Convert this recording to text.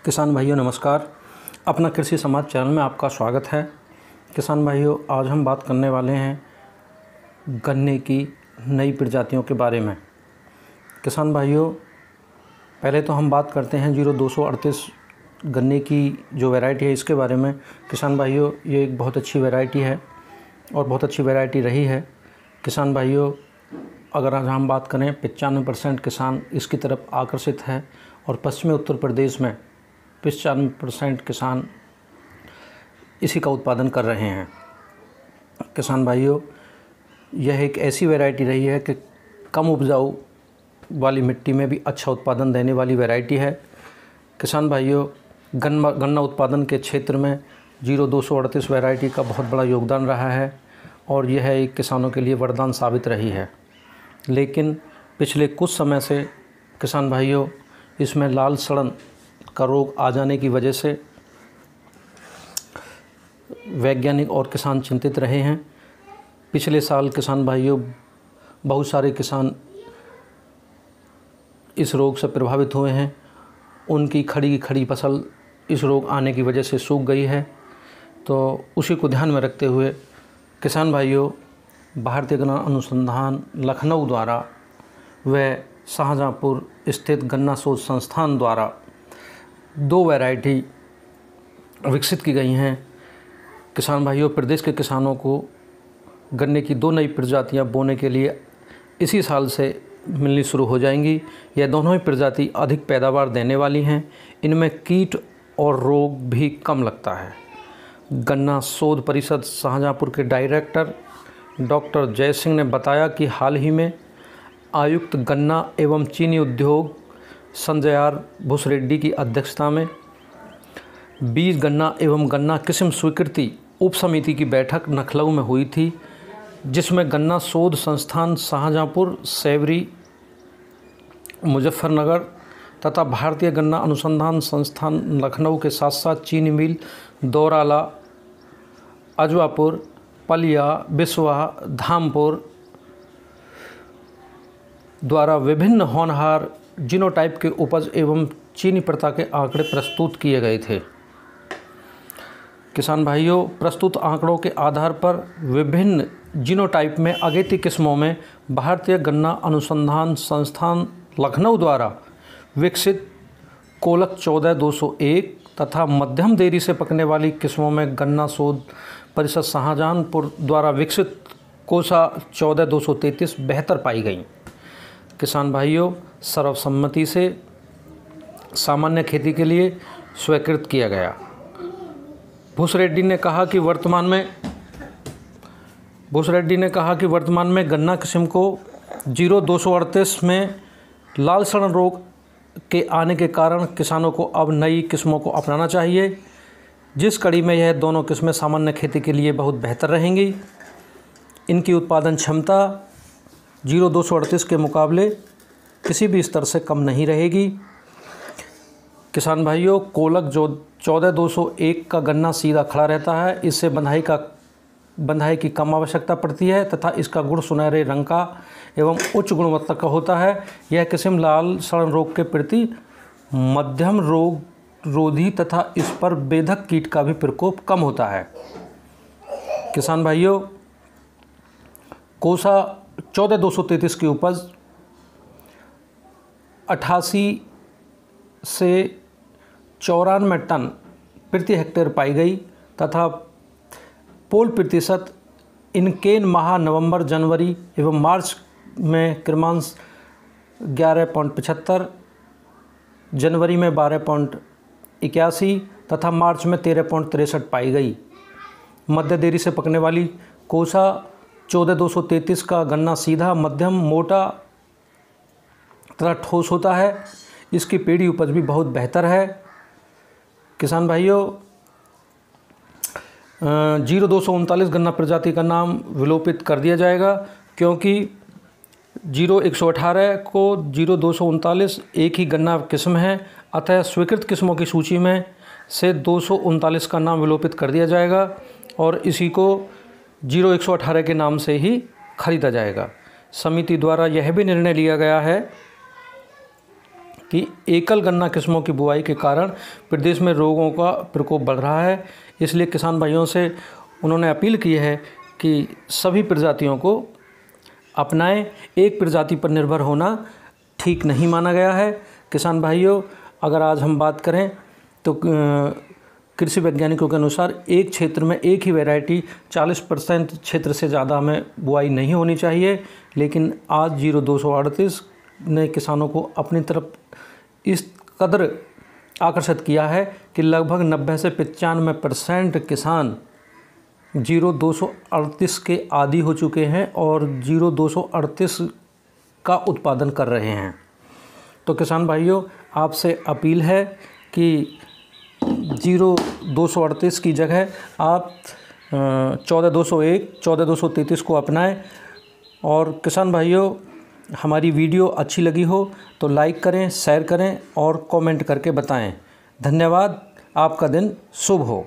किसान भाइयों नमस्कार। अपना कृषि समाज चैनल में आपका स्वागत है। किसान भाइयों, आज हम बात करने वाले हैं गन्ने की नई प्रजातियों के बारे में। किसान भाइयों, पहले तो हम बात करते हैं 0238 गन्ने की जो वैरायटी है इसके बारे में। किसान भाइयों, ये एक बहुत अच्छी वैरायटी है और बहुत अच्छी वैरायटी रही है। किसान भाइयों, अगर आज हम बात करें 95% किसान इसकी तरफ आकर्षित है और पश्चिमी उत्तर प्रदेश में 95% किसान इसी का उत्पादन कर रहे हैं। किसान भाइयों, यह एक ऐसी वैरायटी रही है कि कम उपजाऊ वाली मिट्टी में भी अच्छा उत्पादन देने वाली वैरायटी है। किसान भाइयों, गन्ना उत्पादन के क्षेत्र में 0238 वैरायटी का बहुत बड़ा योगदान रहा है और यह एक किसानों के लिए वरदान साबित रही है। लेकिन पिछले कुछ समय से किसान भाइयों इसमें लाल सड़न का रोग आ जाने की वजह से वैज्ञानिक और किसान चिंतित रहे हैं। पिछले साल किसान भाइयों बहुत सारे किसान इस रोग से प्रभावित हुए हैं। उनकी खड़ी की खड़ी फसल इस रोग आने की वजह से सूख गई है। तो उसी को ध्यान में रखते हुए किसान भाइयों भारतीय गन्ना अनुसंधान लखनऊ द्वारा व शाहजहाँपुर स्थित गन्ना शोध संस्थान द्वारा 2 वैरायटी विकसित की गई हैं। किसान भाइयों, प्रदेश के किसानों को गन्ने की 2 नई प्रजातियां बोने के लिए इसी साल से मिलनी शुरू हो जाएंगी। यह दोनों ही प्रजाति अधिक पैदावार देने वाली हैं। इनमें कीट और रोग भी कम लगता है। गन्ना शोध परिषद शाहजहाँपुर के डायरेक्टर डॉक्टर जय सिंह ने बताया कि हाल ही में आयुक्त गन्ना एवं चीनी उद्योग संजय आर भुसरेड्डी की अध्यक्षता में बीज गन्ना एवं गन्ना किस्म स्वीकृति उप समिति की बैठक लखनऊ में हुई थी, जिसमें गन्ना शोध संस्थान शाहजहाँपुर, सैवरी, मुजफ्फरनगर तथा भारतीय गन्ना अनुसंधान संस्थान लखनऊ के साथ साथ चीनी मिल दौराला, अजवापुर, पलिया, बिस्वा, धामपुर द्वारा विभिन्न होनहार जीनोटाइप के उपज एवं चीनी प्रथा के आंकड़े प्रस्तुत किए गए थे। किसान भाइयों, प्रस्तुत आंकड़ों के आधार पर विभिन्न जीनोटाइप में अगेती किस्मों में भारतीय गन्ना अनुसंधान संस्थान लखनऊ द्वारा विकसित कोलक 14201 तथा मध्यम देरी से पकने वाली किस्मों में गन्ना शोध परिषद शाहजहाँपुर द्वारा विकसित कोसा 14233 बेहतर पाई गई। किसान भाइयों, सर्वसम्मति से सामान्य खेती के लिए स्वीकृत किया गया। भुसरेड्डी ने कहा कि वर्तमान में गन्ना किस्म को 0238 में लाल सड़न रोग के आने के कारण किसानों को अब नई किस्मों को अपनाना चाहिए, जिस कड़ी में यह दोनों किस्में सामान्य खेती के लिए बहुत बेहतर रहेंगी। इनकी उत्पादन क्षमता 0238 के मुकाबले किसी भी स्तर से कम नहीं रहेगी। किसान भाइयों, कोलक जो 14201 का गन्ना सीधा खड़ा रहता है, इससे बंधाई की कम आवश्यकता पड़ती है तथा इसका गुण सुनहरे रंग का एवं उच्च गुणवत्ता का होता है। यह किस्म लाल सड़न रोग के प्रति मध्यम रोग रोधी तथा इस पर बेधक कीट का भी प्रकोप कम होता है। किसान भाइयों, कोसा 14233 की उपज 88 से 94 टन प्रति हेक्टेयर पाई गई तथा पोल प्रतिशत इनकेन माह नवंबर, जनवरी एवं मार्च में क्रमांश 11.75, जनवरी में 12.81 तथा मार्च में 13.63 पाई गई। मध्य देरी से पकने वाली कोसा 14233 का गन्ना सीधा, मध्यम, मोटा तथा ठोस होता है। इसकी पेड़ी उपज भी बहुत बेहतर है। किसान भाइयों, 0239 गन्ना प्रजाति का नाम विलोपित कर दिया जाएगा, क्योंकि 0118 को 0239 एक ही गन्ना किस्म है। अतः स्वीकृत किस्मों की सूची में से 239 का नाम विलोपित कर दिया जाएगा और इसी को 0118 के नाम से ही खरीदा जाएगा। समिति द्वारा यह भी निर्णय लिया गया है कि एकल गन्ना किस्मों की बुआई के कारण प्रदेश में रोगों का प्रकोप बढ़ रहा है। इसलिए किसान भाइयों से उन्होंने अपील की है कि सभी प्रजातियों को अपनाएं। एक प्रजाति पर निर्भर होना ठीक नहीं माना गया है। किसान भाइयों, अगर आज हम बात करें तो कृषि वैज्ञानिकों के अनुसार एक क्षेत्र में एक ही वैरायटी 40% क्षेत्र से ज़्यादा में बुआई नहीं होनी चाहिए। लेकिन आज 0238 ने किसानों को अपनी तरफ इस कदर आकर्षित किया है कि लगभग 90 से 95% किसान 0238 के आदी हो चुके हैं और 0238 का उत्पादन कर रहे हैं। तो किसान भाइयों, आपसे अपील है कि 0238 की जगह आप 14201, 14233 को अपनाएं। और किसान भाइयों, हमारी वीडियो अच्छी लगी हो तो लाइक करें, शेयर करें और कमेंट करके बताएं। धन्यवाद। आपका दिन शुभ हो।